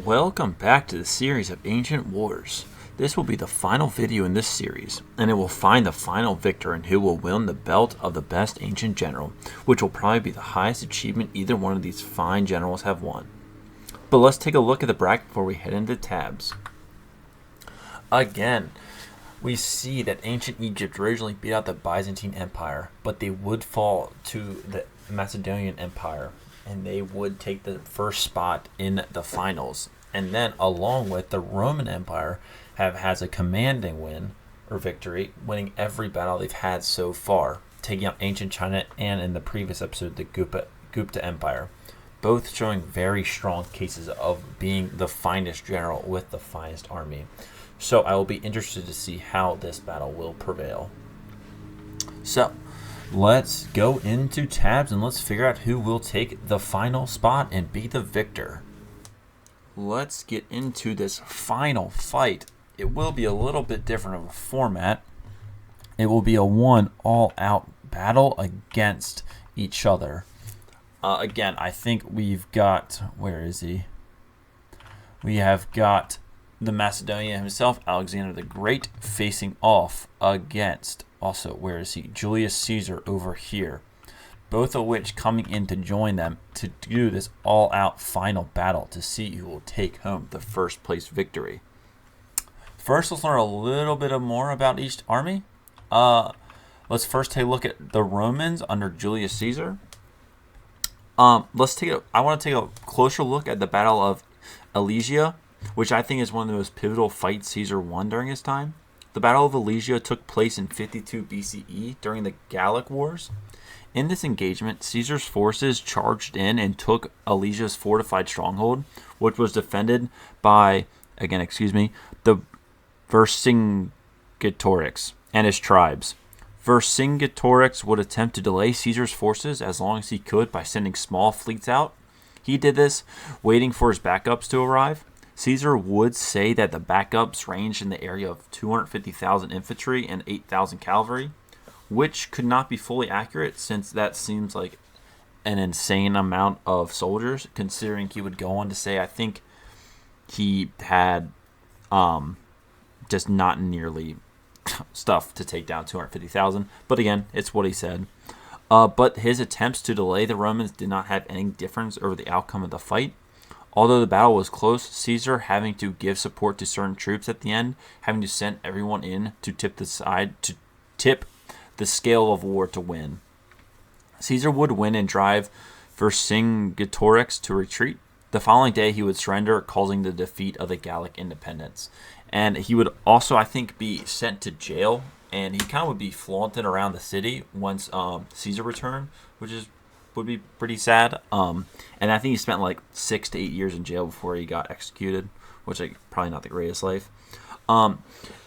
Welcome back to the series of Ancient Wars. This will be the final video in this series, and it will find the final victor and who will win the belt of the best ancient general, which will probably be the highest achievement either one of these fine generals have won. But let's take a look at the bracket before we head into tabs. Again, we see that ancient Egypt originally beat out the Byzantine Empire, but they would fall to the Macedonian Empire, and they would take the first spot in the finals. And then, along with the Roman Empire, has a commanding win or victory, winning every battle they've had so far, taking out ancient China and, in the previous episode, the Gupta Empire, both showing very strong cases of being the finest general with the finest army. So I will be interested to see how this battle will prevail. So let's go into tabs and let's figure out who will take the final spot and be the victor. Let's get into this final fight. It will be a little bit different of a format. It will be a one all-out battle against each other. Again, I think we've got, where is he? We have got the Macedonian himself, Alexander the Great, facing off against, also, where is he? Julius Caesar over here. Both of which coming in to join them to do this all-out final battle to see who will take home the first place victory. First, let's learn a little bit more about each army. Let's first take a look at the Romans under Julius Caesar. I want to take a closer look at the Battle of Alesia, which I think is one of the most pivotal fights Caesar won during his time. The Battle of Alesia took place in 52 BCE during the Gallic Wars. In this engagement, Caesar's forces charged in and took Alesia's fortified stronghold, which was defended by, the Vercingetorix and his tribes. Vercingetorix would attempt to delay Caesar's forces as long as he could by sending small fleets out. He did this, waiting for his backups to arrive. Caesar would say that the backups ranged in the area of 250,000 infantry and 8,000 cavalry, which could not be fully accurate since that seems like an insane amount of soldiers, considering he would go on to say, I think he had just not nearly stuff to take down 250,000. But again, it's what he said. But his attempts to delay the Romans did not have any difference over the outcome of the fight. Although the battle was close, Caesar having to give support to certain troops at the end, having to send everyone in to tip the scale of war to win. Caesar would win and drive Vercingetorix to retreat. The following day, he would surrender, causing the defeat of the Gallic independence. And he would also, I think, be sent to jail, and he kind of would be flaunted around the city once Caesar returned, which would be pretty sad. And I think he spent like 6 to 8 years in jail before he got executed, which is probably not the greatest life. And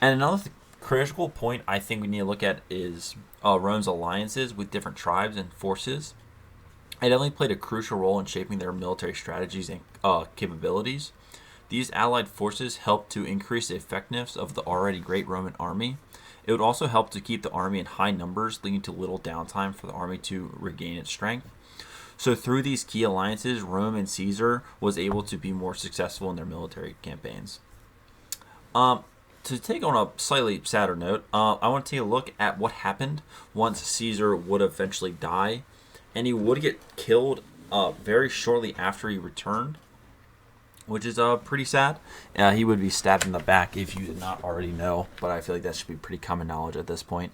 another critical point I think we need to look at is Rome's alliances with different tribes and forces. It definitely played a crucial role in shaping their military strategies and capabilities. These allied forces helped to increase the effectiveness of the already great Roman army. It would also help to keep the army in high numbers, leading to little downtime for the army to regain its strength. So through these key alliances, Rome and Caesar was able to be more successful in their military campaigns. To take on a slightly sadder note, I want to take a look at what happened once Caesar would eventually die, and he would get killed very shortly after he returned, which is pretty sad. He would be stabbed in the back if you did not already know, but I feel like that should be pretty common knowledge at this point.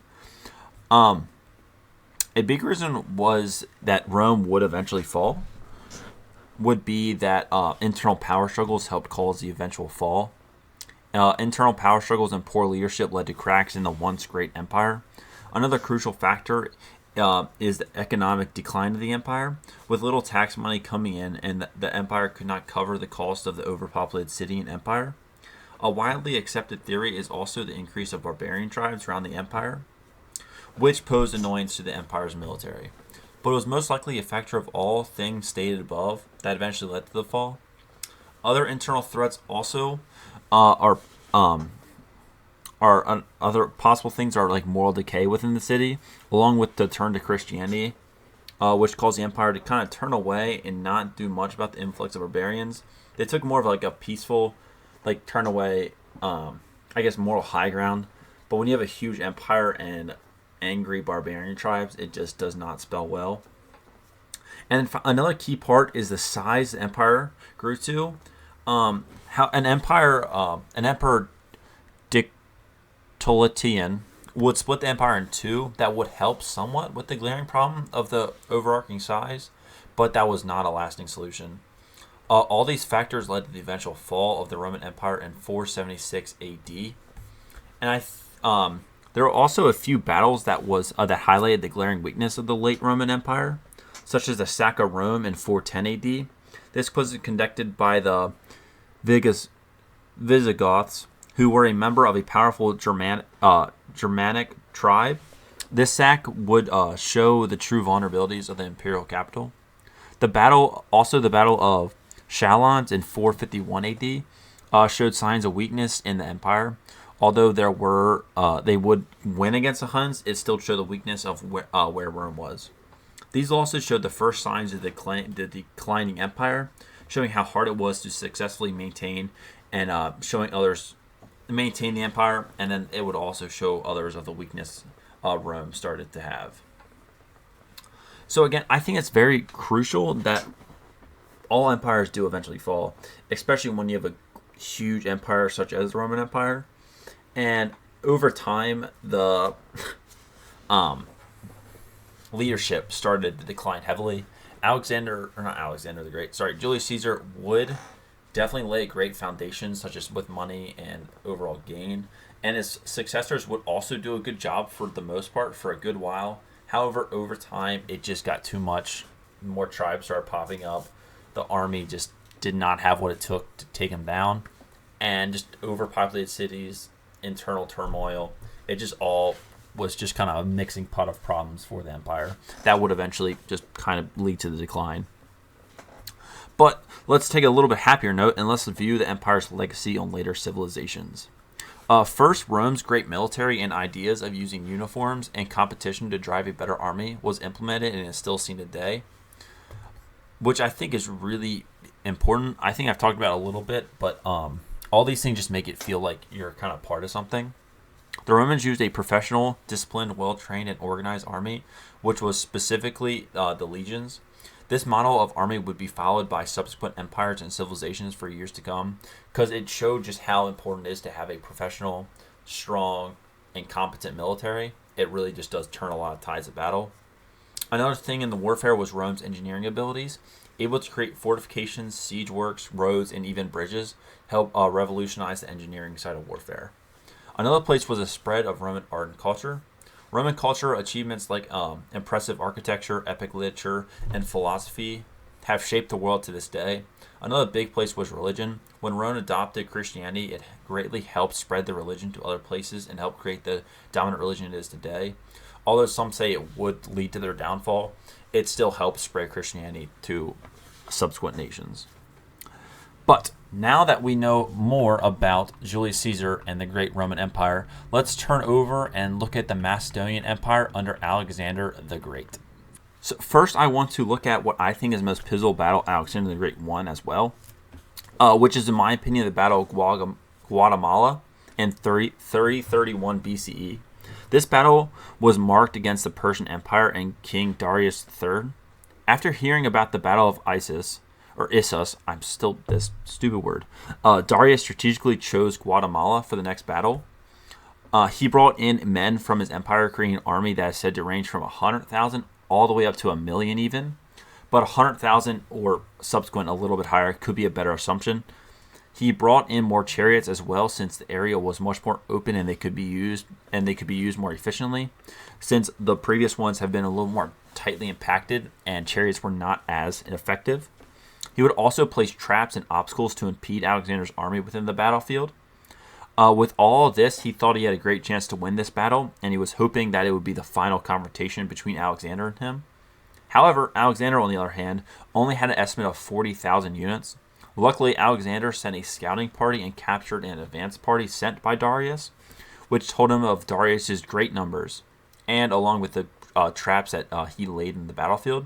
A big reason was that Rome would eventually fall would be that internal power struggles helped cause the eventual fall. Internal power struggles and poor leadership led to cracks in the once great empire. Another crucial factor is the economic decline of the empire. With little tax money coming in, and the empire could not cover the cost of the overpopulated city and empire. A widely accepted theory is also the increase of barbarian tribes around the empire, which posed annoyance to the empire's military. But it was most likely a factor of all things stated above that eventually led to the fall. Other internal threats also are other possible things are like moral decay within the city, along with the turn to Christianity, which caused the empire to kind of turn away and not do much about the influx of barbarians. They took more of like a peaceful, like turn away, I guess moral high ground. But when you have a huge empire and angry barbarian tribes, it just does not spell well. And another key part is the size the empire grew to. How an emperor Dictoletian would split the empire in two. That would help somewhat with the glaring problem of the overarching size, but that was not a lasting solution. All these factors led to the eventual fall of the Roman Empire in 476 A.D. And there were also a few battles that highlighted the glaring weakness of the late Roman Empire, such as the sack of Rome in 410 A.D. This was conducted by the Visigoths, who were a member of a powerful Germanic tribe. This sack would show the true vulnerabilities of the imperial capital. The battle of Chalons in 451 AD showed signs of weakness in the empire. Although they would win against the Huns, it still showed the weakness of where Rome was. These also showed the first signs of the declining empire, showing how hard it was to successfully maintain and showing others maintain the empire, and then it would also show others of the weakness Rome started to have. So again, I think it's very crucial that all empires do eventually fall, especially when you have a huge empire such as the Roman Empire. And over time, the leadership started to decline heavily. Julius Caesar would definitely lay a great foundation, such as with money and overall gain. And his successors would also do a good job for the most part for a good while. However, over time, it just got too much. More tribes started popping up. The army just did not have what it took to take him down. And just overpopulated cities, internal turmoil. It just all was just kind of a mixing pot of problems for the empire that would eventually just kind of lead to the decline. But let's take a little bit happier note and let's view the empire's legacy on later civilizations. First, Rome's great military and ideas of using uniforms and competition to drive a better army was implemented and is still seen today, which I think is really important. I think I've talked about it a little bit, but all these things just make it feel like you're kind of part of something. The Romans used a professional, disciplined, well-trained, and organized army, which was specifically the legions. This model of army would be followed by subsequent empires and civilizations for years to come, because it showed just how important it is to have a professional, strong, and competent military. It really just does turn a lot of tides of battle. Another thing in the warfare was Rome's engineering abilities. Able to create fortifications, siege works, roads, and even bridges helped revolutionize the engineering side of warfare. Another place was the spread of Roman art and culture. Roman culture achievements like impressive architecture, epic literature, and philosophy have shaped the world to this day. Another big place was religion. When Rome adopted Christianity, it greatly helped spread the religion to other places and helped create the dominant religion it is today. Although some say it would lead to their downfall, it still helped spread Christianity to subsequent nations. But now that we know more about Julius Caesar and the great Roman Empire, let's turn over and look at the Macedonian Empire under Alexander the Great. So first, I want to look at what I think is the most pivotal battle Alexander the Great won as well, which is, in my opinion, the Battle of Guatemala in 3031 BCE. This battle was marked against the Persian Empire and King Darius III. After hearing about the Battle of Issus, I'm still this stupid word. Darius strategically chose Guatemala for the next battle. He brought in men from his empire, creating an army that is said to range from 100,000 all the way up to 1 million even. But 100,000 or subsequent a little bit higher could be a better assumption. He brought in more chariots as well, since the area was much more open and they could be used more efficiently, since the previous ones have been a little more tightly impacted and chariots were not as effective. He would also place traps and obstacles to impede Alexander's army within the battlefield. With all of this, he thought he had a great chance to win this battle, and he was hoping that it would be the final confrontation between Alexander and him. However, Alexander, on the other hand, only had an estimate of 40,000 units. Luckily, Alexander sent a scouting party and captured an advance party sent by Darius, which told him of Darius's great numbers, and along with the traps that he laid in the battlefield.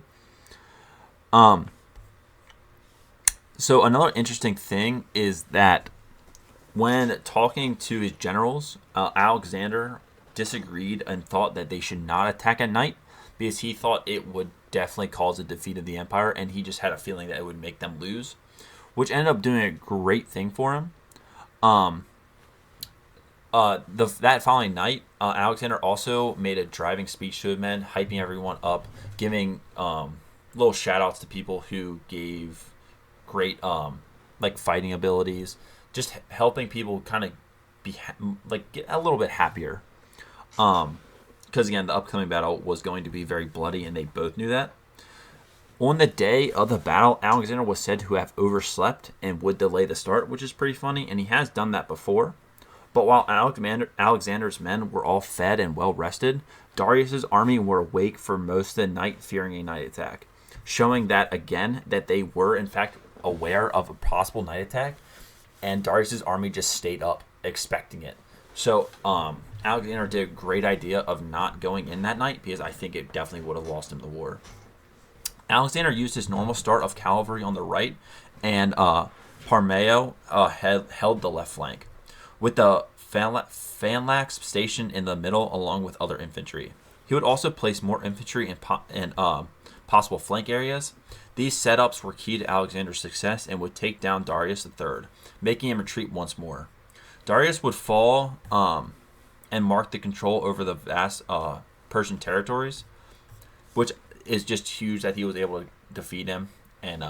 So another interesting thing is that when talking to his generals, Alexander disagreed and thought that they should not attack at night because he thought it would definitely cause a defeat of the empire, and he just had a feeling that it would make them lose, which ended up doing a great thing for him. That following night, Alexander also made a driving speech to his men, hyping everyone up, giving little shout outs to people who gave great fighting abilities, just helping people kind of be get a little bit happier. Because again, the upcoming battle was going to be very bloody, and they both knew that. On the day of the battle, Alexander was said to have overslept and would delay the start, which is pretty funny, and he has done that before. But while Alexander's men were all fed and well rested, Darius's army were awake for most of the night, fearing a night attack, showing that again that they were in fact aware of a possible night attack, and Darius's army just stayed up expecting it. So Alexander did a great idea of not going in that night, because I think it definitely would have lost him the war. Alexander used his normal start of cavalry on the right, and Parmeo held the left flank, with the phalanx stationed in the middle along with other infantry. He would also place more infantry in possible flank areas. These setups were key to Alexander's success and would take down Darius III, making him retreat once more. Darius would fall and mark the control over the vast Persian territories, which is just huge that he was able to defeat him. And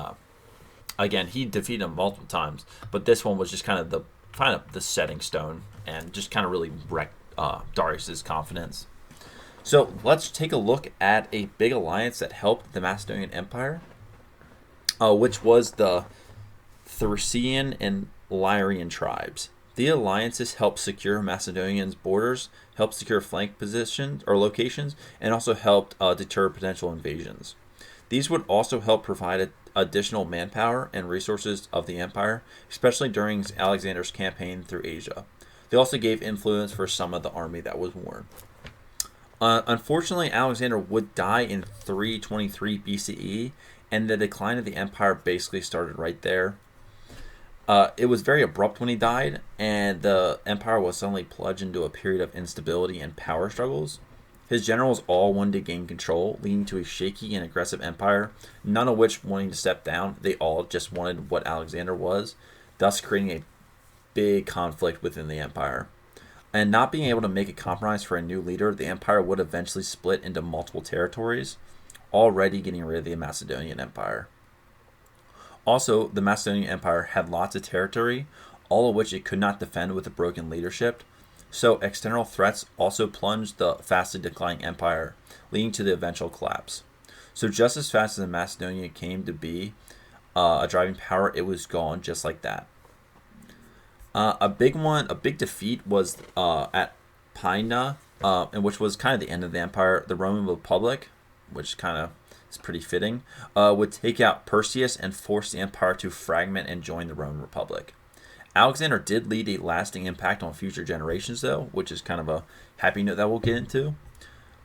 again, he defeated him multiple times, but this one was just kind of the setting stone and just kind of really wrecked Darius's confidence. So let's take a look at a big alliance that helped the Macedonian Empire, which was the Thracian and Lyrian tribes. The alliances helped secure Macedonian's borders, helped secure flank positions or locations, and also helped deter potential invasions. These would also help provide additional manpower and resources of the empire, especially during Alexander's campaign through Asia. They also gave influence for some of the army that was worn. Unfortunately, Alexander would die in 323 BCE, and the decline of the empire basically started right there. It was very abrupt when he died, and the empire was suddenly plunged into a period of instability and power struggles. His generals all wanted to gain control, leading to a shaky and aggressive empire, none of which wanting to step down. They all just wanted what Alexander was, thus creating a big conflict within the empire. And not being able to make a compromise for a new leader, the empire would eventually split into multiple territories, already getting rid of the Macedonian Empire. Also, the Macedonian Empire had lots of territory, all of which it could not defend with a broken leadership. So external threats also plunged the fastly declining empire, leading to the eventual collapse. So just as fast as Macedonia came to be a driving power, it was gone just like that. A big defeat was at Pydna, and which was kind of the end of the empire. The Roman Republic, which kind of is pretty fitting, would take out Perseus and force the empire to fragment and join the Roman Republic. Alexander did lead a lasting impact on future generations, though, which is kind of a happy note that we'll get into.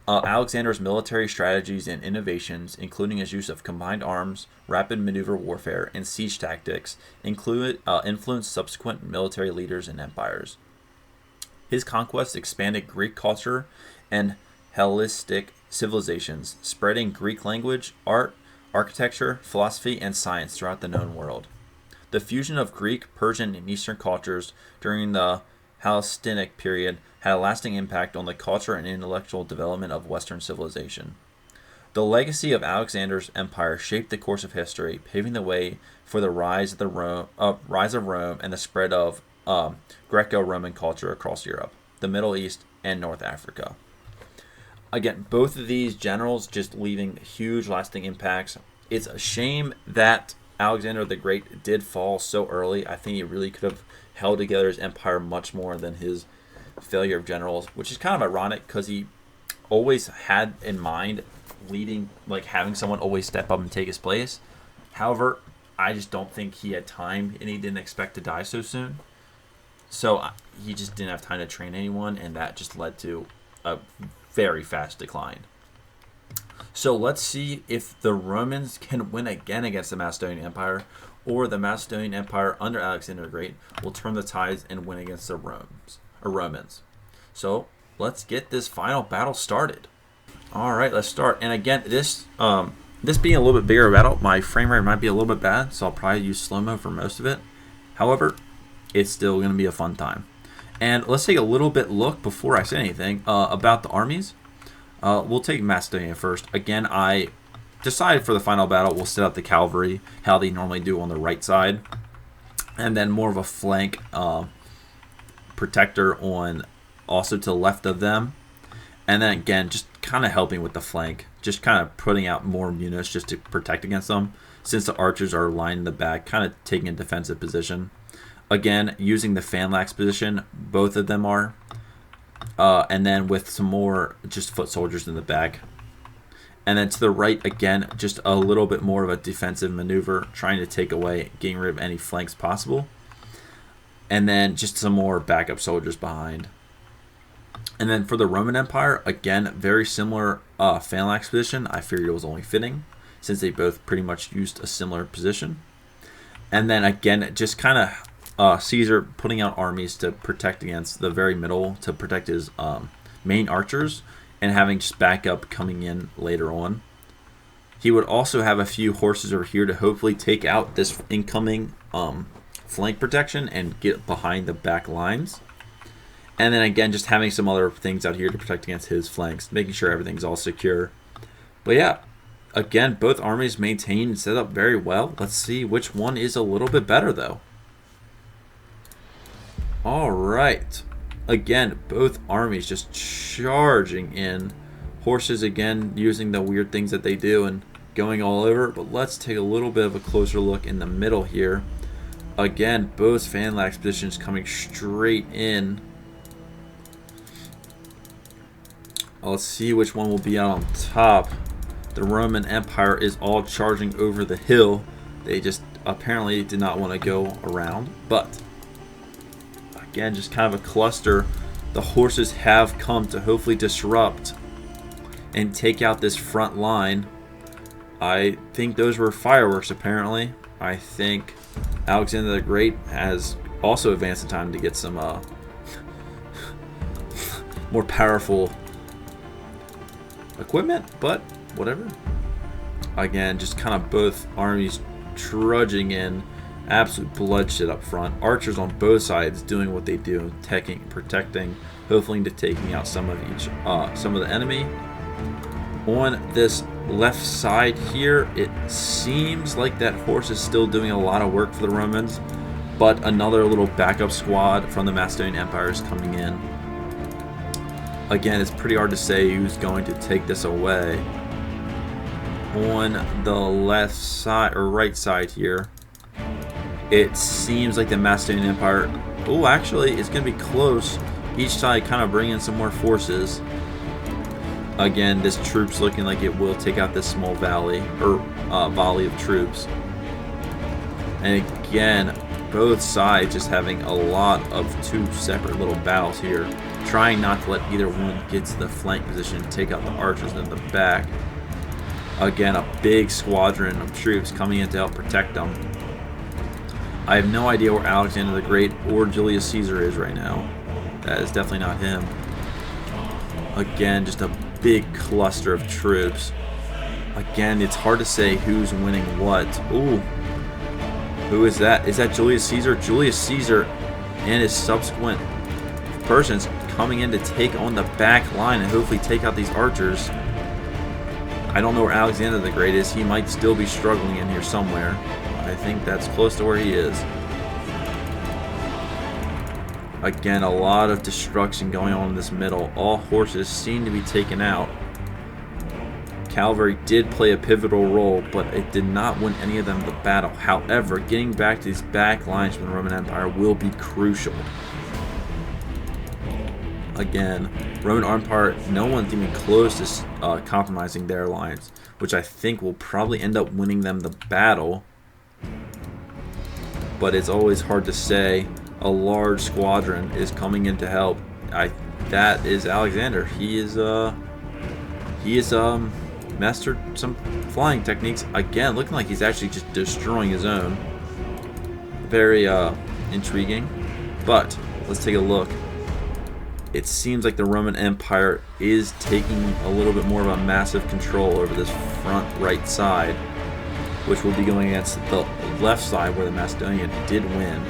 Alexander's military strategies and innovations, including his use of combined arms, rapid maneuver warfare, and siege tactics, influenced subsequent military leaders and empires. His conquests expanded Greek culture and Hellenistic civilizations, spreading Greek language, art, architecture, philosophy, and science throughout the known world. The fusion of Greek, Persian, and Eastern cultures during the Hellenistic period had a lasting impact on the culture and intellectual development of Western civilization. The legacy of Alexander's empire shaped the course of history, paving the way for the rise of Rome and the spread of Greco-Roman culture across Europe, the Middle East, and North Africa. Again, both of these generals just leaving huge lasting impacts. It's a shame that Alexander the Great did fall so early. I think he really could have held together his empire much more than his failure of generals, which is kind of ironic because he always had in mind having someone always step up and take his place. However, I just don't think he had time, and he didn't expect to die so soon. So he just didn't have time to train anyone, and that just led to a very fast decline. So let's see if the Romans can win again against the Macedonian Empire, or the Macedonian Empire under Alexander the Great will turn the tides and win against the Romans. So let's get this final battle started. All right, let's start. And again, this being a little bit bigger battle, my frame rate might be a little bit bad, so I'll probably use slow-mo for most of it. However, it's still going to be a fun time. And let's take a little bit look before I say anything about the armies. We'll take Macedonia first. Again, I decided for the final battle we'll set up the cavalry how they normally do on the right side, and then more of a flank protector on also to the left of them, and then again just kind of helping with the flank, just kind of putting out more units just to protect against them, since the archers are lined in the back, kind of taking a defensive position. Again, using the phalanx position, both of them are. And then with some more just foot soldiers in the back. And then to the right, again, just a little bit more of a defensive maneuver, trying to take away, getting rid of any flanks possible. And then just some more backup soldiers behind. And then for the Roman Empire, again, very similar phalanx position. I figured it was only fitting, since they both pretty much used a similar position. And then again, just kind of Caesar putting out armies to protect against the very middle, to protect his main archers, and having just backup coming in later on. He would also have a few horses over here to hopefully take out this incoming flank protection and get behind the back lines. And then again, just having some other things out here to protect against his flanks, making sure everything's all secure. But yeah, again, both armies maintained and set up very well. Let's see which one is a little bit better though. All right, again, both armies just charging in. Horses again using the weird things that they do and going all over. But let's take a little bit of a closer look in the middle here. Again, both phalanx positions coming straight in. Let's see which one will be out on top. The Roman Empire is all charging over the hill. They just apparently did not want to go around, but again, just kind of a cluster. The horses have come to hopefully disrupt and take out this front line. I think those were fireworks apparently. I think Alexander the Great has also advanced in time to get some more powerful equipment, but whatever. Again, just kind of both armies trudging in. Absolute bloodshed up front. Archers on both sides doing what they do, protecting, hopefully to taking out some of the enemy. On this left side here, it seems like that horse is still doing a lot of work for the Romans, but another little backup squad from the Macedonian Empire is coming in. Again, it's pretty hard to say who's going to take this away. On the left side or right side here, it seems like the Macedonian Empire, actually, it's going to be close. Each side kind of bringing in some more forces. Again, this troop's looking like it will take out this small volley of troops. And again, both sides just having a lot of two separate little battles here, trying not to let either one get to the flank position and take out the archers in the back. Again, a big squadron of troops coming in to help protect them. I have no idea where Alexander the Great or Julius Caesar is right now. That is definitely not him. Again, just a big cluster of troops. Again, it's hard to say who's winning what. Ooh. Who is that? Is that Julius Caesar? Julius Caesar and his subsequent persons coming in to take on the back line and hopefully take out these archers. I don't know where Alexander the Great is. He might still be struggling in here somewhere. I think that's close to where he is. Again, a lot of destruction going on in this middle. All horses seem to be taken out. Cavalry did play a pivotal role, but it did not win any of them the battle. However, getting back to these back lines from the Roman Empire will be crucial. Again, Roman Empire, no one's even close to compromising their lines, which I think will probably end up winning them the battle. But it's always hard to say. A large squadron is coming in to help. That is Alexander. He is mastered some flying techniques. Again, looking like he's actually just destroying his own. Very intriguing. But let's take a look. It seems like the Roman Empire is taking a little bit more of a massive control over this front right side, which will be going against the left side where the Macedonian did win.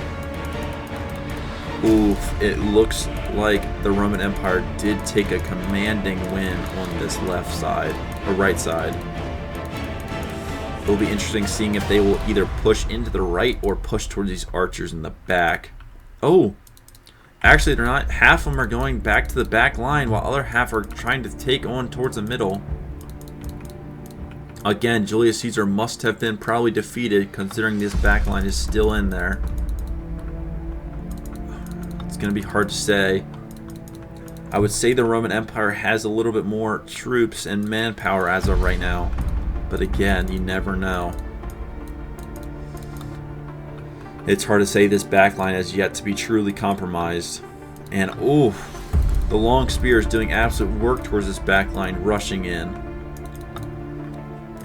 Oof, it looks like the Roman Empire did take a commanding win on this left side, or right side. It'll be interesting seeing if they will either push into the right or push towards these archers in the back. Oh, actually they're not. Half of them are going back to the back line while other half are trying to take on towards the middle. Again, Julius Caesar must have been probably defeated considering this back line is still in there. It's going to be hard to say. I would say the Roman Empire has a little bit more troops and manpower as of right now. But again, you never know. It's hard to say this backline has yet to be truly compromised. And oh, the long spear is doing absolute work towards this backline, rushing in.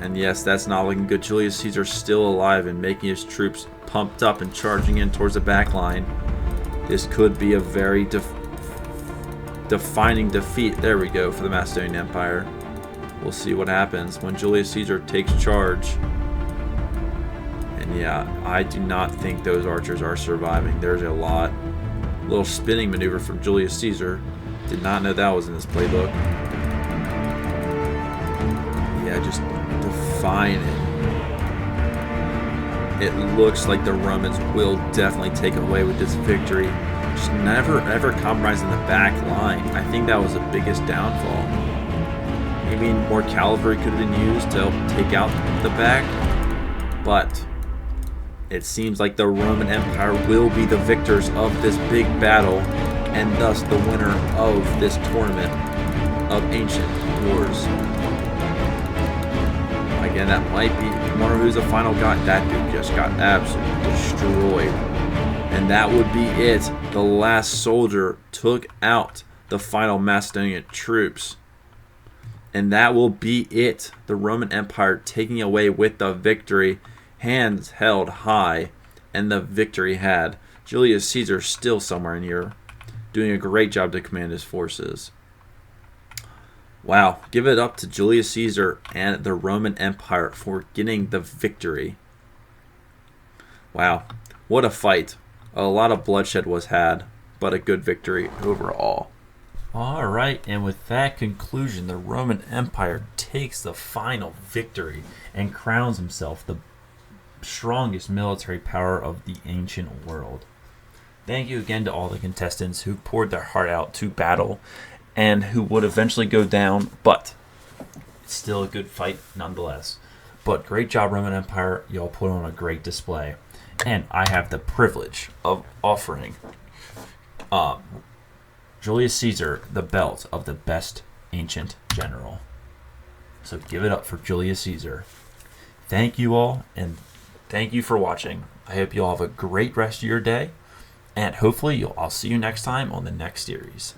And yes, that's not looking good. Julius Caesar still alive and making his troops pumped up and charging in towards the backline. This could be a very defining defeat. There we go for the Macedonian Empire. We'll see what happens when Julius Caesar takes charge. And yeah, I do not think those archers are surviving. There's a little spinning maneuver from Julius Caesar. Did not know that was in his playbook. Yeah, just define it. It looks like the Romans will definitely take away with this victory. Just never ever compromising the back line. I think that was the biggest downfall. Maybe more cavalry could have been used to help take out the back, but it seems like the Roman Empire will be the victors of this big battle and thus the winner of this tournament of ancient wars. Again, that might be, I wonder who's the final guy. That dude just got absolutely destroyed. And that would be it. The last soldier took out the final Macedonian troops. And that will be it. The Roman Empire taking away with the victory. Hands held high. And the victory had. Julius Caesar still somewhere in here. Doing a great job to command his forces. Wow, give it up to Julius Caesar and the Roman Empire for getting the victory. Wow, what a fight. A lot of bloodshed was had, but a good victory overall. Alright, and with that conclusion, the Roman Empire takes the final victory and crowns himself the strongest military power of the ancient world. Thank you again to all the contestants who poured their heart out to battle and who would eventually go down, but it's still a good fight nonetheless. But great job, Roman Empire. Y'all put on a great display. And I have the privilege of offering Julius Caesar the belt of the best ancient general. So give it up for Julius Caesar. Thank you all, and thank you for watching. I hope you all have a great rest of your day, and hopefully I'll see you next time on the next series.